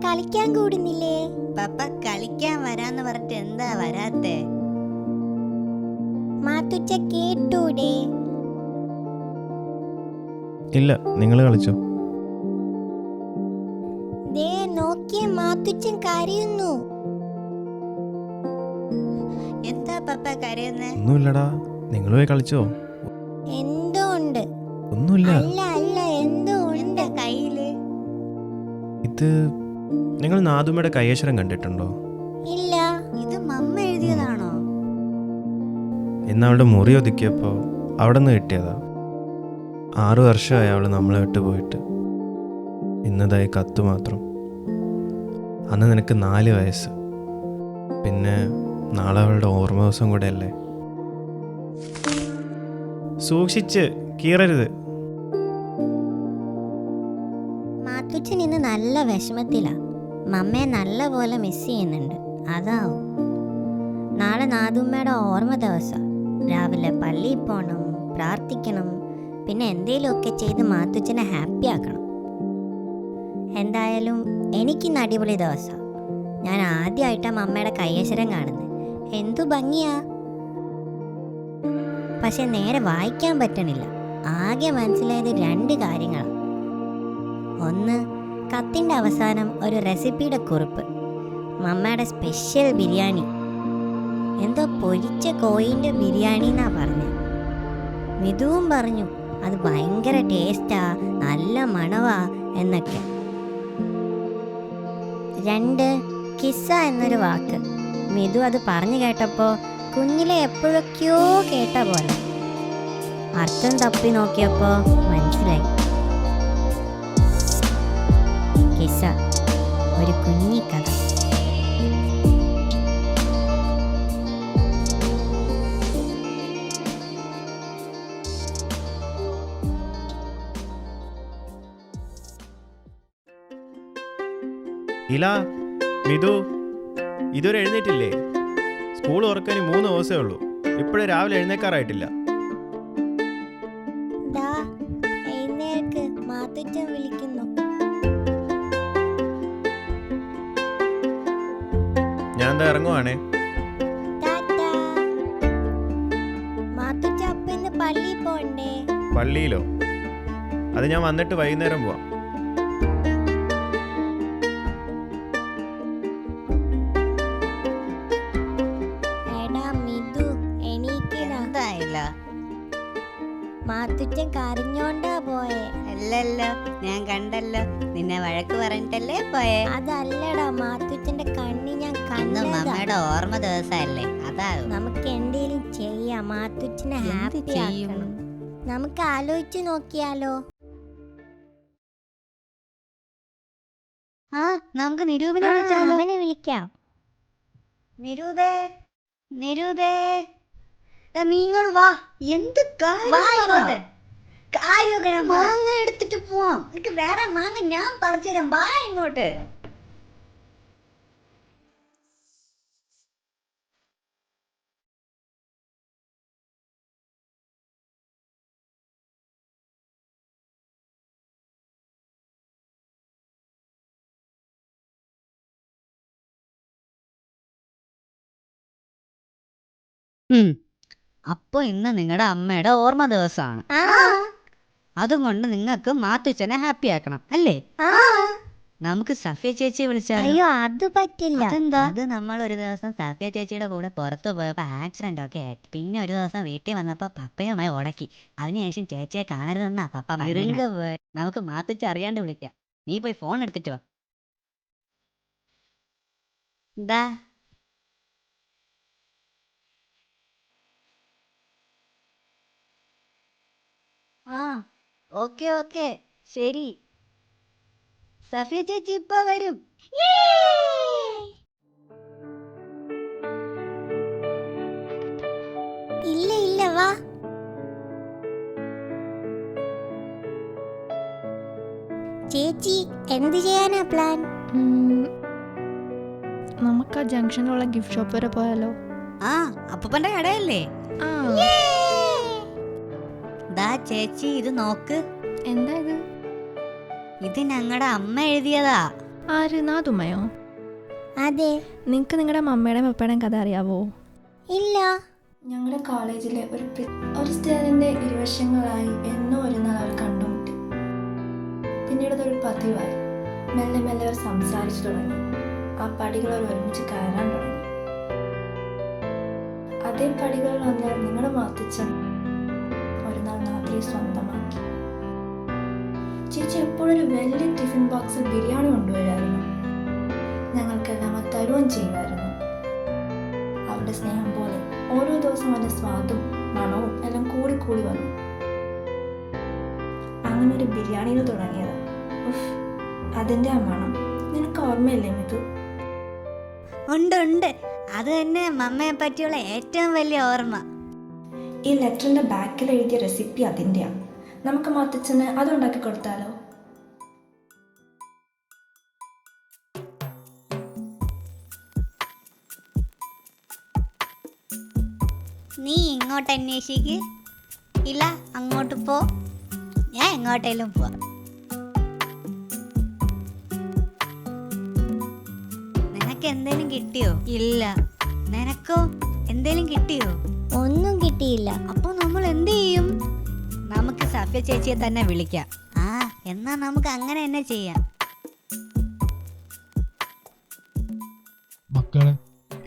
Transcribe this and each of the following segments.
കളിക്കാൻ കൂടുന്നില്ലേ? പപ്പ കളിക്കാൻ വരാന്ന് പറഞ്ഞിട്ട് എന്താ വരാത്തെ? മാത്തുച്ച കേട്ടൂടെ? ഇല്ല, നിങ്ങൾ കളിച്ചോ. ദേ നോക്കിയേ, മാത്തുച്ചൻ കരയുന്നു. എന്താ പപ്പ കരയുന്നേ? ഒന്നുമില്ലടാ, നിങ്ങൾ പോയി കളിച്ചോ. എന്തോ ഉണ്ട്. ഒന്നുമില്ല. അല്ല അല്ല, എന്തോ ഉണ്ട് കയ്യില്. ഇത് നിങ്ങൾ നാദുമ്മയുടെ കയ്യക്ഷരം കണ്ടിട്ടുണ്ടോ? ഇല്ല. ഇത് മമ്മ എഴുതിയതാണോ? ഇന്ന് അവളുടെ മുറി ഒതുക്കിയപ്പോൾ അവിടെ നിന്ന് കിട്ടിയതാ. 6 വർഷമായി അവൾ നമ്മളെ വിട്ട് പോയിട്ട്. ഇന്നതായി കത്ത് മാത്രം. അന്ന് നിനക്ക് 4 വയസ്സ്. പിന്നെ നാളെ അവളുടെ ഓർമ്മ ദിവസം കൂടെ അല്ലേ. സൂക്ഷിച്ച് കീറരുത്. മാത്തുച്ചൻ ഇന്ന് നല്ല വിഷമത്തിലാ. മമ്മയെ നല്ല പോലെ മിസ് ചെയ്യുന്നുണ്ട്. അതാവും. നാളെ നാദുമ്മയുടെ ഓർമ്മ ദിവസം. രാവിലെ പള്ളിയിൽ പോകണം, പ്രാർത്ഥിക്കണം, പിന്നെ എന്തേലുമൊക്കെ ചെയ്ത് മാത്തുച്ചനെ ഹാപ്പി ആക്കണം. എന്തായാലും എനിക്കിന്ന് അടിപൊളി ദിവസം. ഞാൻ ആദ്യമായിട്ടാണ് മമ്മയുടെ കയ്യക്ഷരം കാണുന്നത്. എന്തു ഭംഗിയാ. പക്ഷെ നേരെ വായിക്കാൻ പറ്റണില്ല. ആകെ മനസ്സിലായത് 2 കാര്യങ്ങളാണ്. ഒന്ന്, കത്തിൻ്റെ അവസാനം ഒരു റെസിപ്പിയുടെ കുറിപ്പ്. മമ്മയുടെ സ്പെഷ്യൽ ബിരിയാണി. എന്തോ പൊരിച്ച കോഴിൻ്റെ ബിരിയാണി എന്നാ പറഞ്ഞത്. മിതുവും പറഞ്ഞു അത് ഭയങ്കര ടേസ്റ്റാ, നല്ല മണവാ എന്നൊക്കെ. 2, കിസ്സ എന്നൊരു വാക്ക്. മിതു അത് പറഞ്ഞു കേട്ടപ്പോൾ കുഞ്ഞിലെ എപ്പോഴൊക്കെയോ കേട്ട പോലെ. അർത്ഥം തപ്പി നോക്കിയപ്പോൾ മനസ്സിലായി. കിസ്സ, ഒരു കുഞ്ഞിക്കഥ. ഇല, മിതു, ഇതുവരെ എഴുന്നേറ്റില്ലേ? സ്കൂൾ തുറക്കാൻ 3 ദിവസമേ ഉള്ളൂ. ഇപ്പോഴും രാവിലെ എഴുന്നേക്കാറായിട്ടില്ല. എഴുന്നേൽക്ക്, മാത്തുച്ചൻ വിളിക്കുന്നു. ഞാൻ എന്താ ഇറങ്ങുവാണേ. മാത്തുച്ച, അപ്പൊ ഇന്ന് പള്ളിയിൽ പോണ്ടേ? പള്ളിയിലോ? അത് ഞാൻ വന്നിട്ട് വൈകുന്നേരം പോവാം. മാത്തുച്ചൻ കരഞ്ഞോണ്ടാ പോയെ. അല്ലല്ലോ, ഞാൻ കണ്ടല്ലോ. നിന്നെ വഴക്ക് പറഞ്ഞിട്ടല്ലേ പോയെ? അതല്ലടാ, മാത്തുച്ചന്റെ കണ്ണി ഞാൻ ഇന്ന് കണ്ടതാ. മമ്മയുടെ ഓർമ്മ ദിവസമല്ലേ, അതാവും. നമുക്ക് എന്തേലും ചെയ്യാം. മാത്തുച്ചനെ ഹാപ്പി ആക്കണം. നമുക്ക് ആലോചിച്ചു നോക്കിയാലോ? നമുക്ക് നിരൂപനെ വിളിച്ചാലോ? അവനെ വിളിക്കാം. നിരൂപേ, നിരൂപേ, നിങ്ങൾ വാ. എന്ത് കാര്യമൊക്കെ മാങ്ങ എടുത്തിട്ട് പോവാം. എനിക്ക് വേറെ മാങ്ങ ഞാൻ പറിച്ചുതരാം. വാ ഇങ്ങോട്ട്. അപ്പൊ ഇന്ന് നിങ്ങളുടെ അമ്മയുടെ ഓർമ്മ ദിവസമാണ്. അതുകൊണ്ട് നിങ്ങൾക്ക് മാത്തുച്ചനെ ഹാപ്പി ആക്കണം അല്ലേ? നമുക്ക് സഫിയ ചേച്ചിയെ വിളിച്ചാലോ? അയ്യോ, അത് പറ്റില്ല. അതെന്താ? അത് നമ്മൾ ഒരു ദിവസം സഫിയ ചേച്ചിയുടെ കൂടെ പുറത്തു പോയപ്പോ ആക്സിഡന്റ് ഒക്കെ ആയിട്ട്, പിന്നെ ഒരു ദിവസം വീട്ടിൽ വന്നപ്പോ പപ്പയുമായി ഉടക്കി. അതിനുശേഷം ചേച്ചിയെ കാണരുതെന്നാ പപ്പ. നമുക്ക് മാത്തുച്ച അറിയാണ്ട് വിളിക്കാം. നീ പോയി ഫോൺ എടുത്തിട്ട് വാ. എന്താ? ഓക്കെ ഓക്കെ, ശരി. സഫിയ ചേച്ചി ഇപ്പൊ വരും. ഇല്ല ഇല്ല, വാ. ചേച്ചി, എന്ത് ചെയ്യാനാ പ്ലാൻ? നമുക്ക് ആ ജംഗ്ഷനിലുള്ള ഗിഫ്റ്റ് ഷോപ്പ് വരെ പോയാലോ? അപ്പന്റെ കടയല്ലേ? ദാ ചേച്ചി, ഇത് നോക്ക്. എന്താ ഇത്? ഇത് ഞങ്ങളുടെ അമ്മ എഴുതിയതാ. ആര് നാതുമ്മയോ? അതെ. നിങ്ങൾക്ക് നിങ്ങളുടെ മമ്മയുടെയും പപ്പയുടെയും കഥ അറിയാവോ? ഇല്ല. ഞങ്ങളുടെ കോളേജിലെ ഒരു സ്ഥലത്തിൻ്റെ ഇരുവശങ്ങളായി എന്നോ ഒരു നാൾ അവർ കണ്ടുമുട്ടി. പിന്നീട് അതൊരു പതിവായി. മെല്ലെ മെല്ലെ അവർ സംസാരിച്ചു തുടങ്ങി. ആ പടികൾ അവർ ഒരുമിച്ച് കയറാൻ തുടങ്ങി. അതേ പടികളിൽ ഒന്ന് നിങ്ങളുടെ മാത്തച്ഛൻ ഒരു നാൾ നാദ്രയെ സ്വന്തമാക്കി. ചേച്ചി എപ്പോഴും ഒരു വലിയ ടിഫിൻ ബോക്സിൽ ബിരിയാണി കൊണ്ടുവരായിരുന്നു. ഞങ്ങൾക്കെല്ലാം അത് തരുകയും ചെയ്യുമായിരുന്നു. അവരുടെ സ്നേഹം പോലെ ഓരോ ദിവസവും അതിൻ്റെ സ്വാദും മണവും എല്ലാം കൂടി കൂടി വന്നു. അങ്ങനെ ഒരു ബിരിയാണിയിൽ തുടങ്ങിയതാണ്. അതിൻ്റെ ആ മണം നിനക്ക് ഓർമ്മയില്ലേ മിതു? ഉണ്ട് ഉണ്ട്, അത് തന്നെ മമ്മയെ പറ്റിയുള്ള ഏറ്റവും വലിയ ഓർമ്മ. ഈ ലെറ്ററിൻ്റെ ബാക്കിൽ എഴുതിയ റെസിപ്പി അതിൻ്റെയാണ്. നമുക്ക് മാത്തച്ഛന് അതുണ്ടാക്കി കൊടുത്താലോ? നീ ഇങ്ങോട്ട് അന്വേഷിക്ക്, ഇല്ല അങ്ങോട്ട് പോ, ഞാൻ എങ്ങോട്ടേലും പോവാം. നിനക്ക് എന്തേലും കിട്ടിയോ? ഇല്ല. നിനക്കോ എന്തേലും കിട്ടിയോ? ഒന്നും കിട്ടിയില്ല. അപ്പൊ നമ്മൾ എന്ത് ചെയ്യും? നമുക്ക് സഫ്യ ചേച്ചിയെ തന്നെ വിളിക്കാം. ആ, എന്നാ നമുക്ക് അങ്ങനെ തന്നെ ചെയ്യാം. മക്കളെ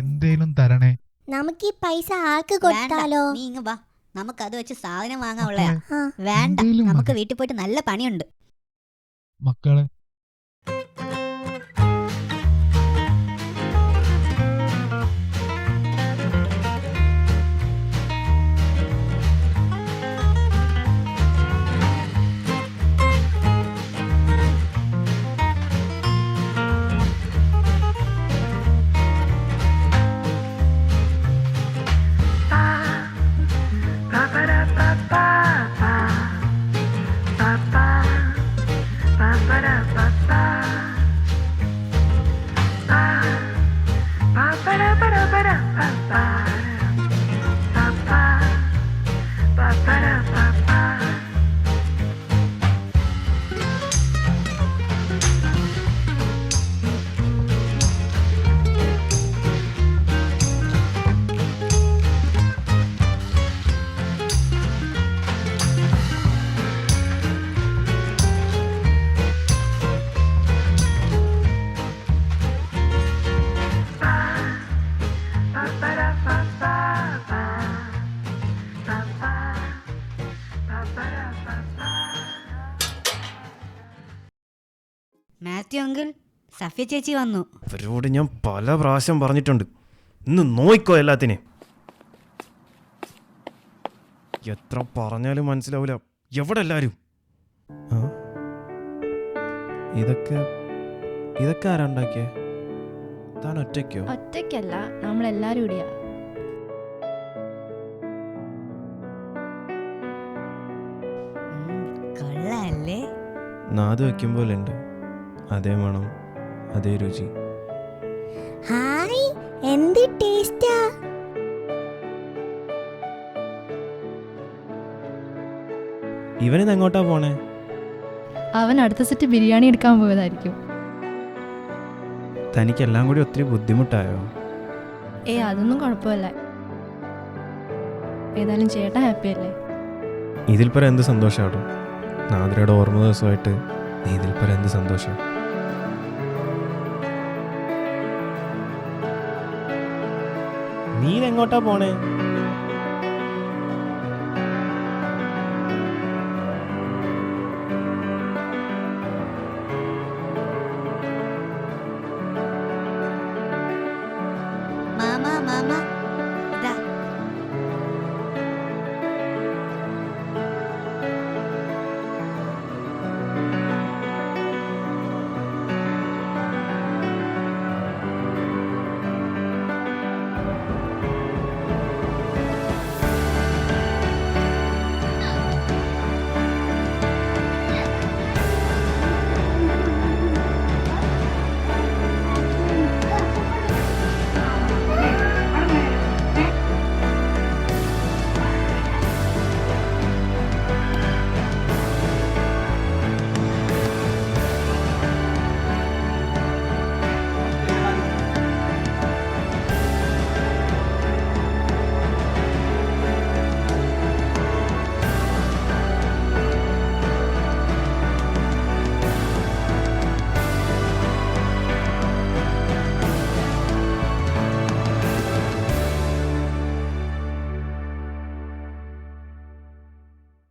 എന്തേലും തരണേ. നമുക്ക് ഈ പൈസ ആൾക്ക് കൊടുത്താലോ? നീ ഇങ്ങ് വാ, നമുക്ക് അത് വെച്ച് സാധനം വാങ്ങാനുള്ളയാ. ആ. വേണ്ട, എന്തേലും നമുക്ക് മതി. വീട്ടിൽ പോയിട്ട് നല്ല പണിയുണ്ട്. മക്കളെ മാത്യു അങ്കിൾ, സഫ്യ ചേച്ചി വന്നു. അവരോട് ഞാൻ പല പ്രാവശ്യം പറഞ്ഞിട്ടുണ്ട്, ഇന്ന് നോയിക്കോ എല്ലാത്തിനെയും. എത്ര പറഞ്ഞാലും മനസ്സിലാവില്ല. എവിടെ എല്ലാരും? ആ, ഇതൊക്കെ ആരാ ഉണ്ടാക്കിയേ? താൻ ഒറ്റയ്ക്കോ? ഒറ്റയ്ക്കല്ല, നമ്മളെല്ലാരും കൂടിയാ. കൊള്ളാല്ലേ? നാത് വെക്കുമ്പോലുണ്ട്, അതേ മണം, അതേ രുചി. ഹായ്, എന്ത് ടേസ്റ്റാ! ഇവനിത് എങ്ങോട്ടാ പോണേ? അവൻ അടുത്ത സെറ്റ് ബിരിയാണി എടുക്കാൻ പോയതായിരിക്കും. തനിക്കെല്ലാം കൂടി ഒത്തിരി ബുദ്ധിമുട്ടായോ? അതൊന്നും കുഴപ്പമില്ല. ഏതായാലും ചേട്ടൻ ഹാപ്പി അല്ലേ? ഇതിൽ പരം എന്ത് സന്തോഷമാണോ? നാദ്രയുടെ ഓർമ്മ ദിവസമായിട്ട് ഇതിൽ പരം എന്ത് സന്തോഷം? നീ എങ്ങോട്ടാ പോണേ?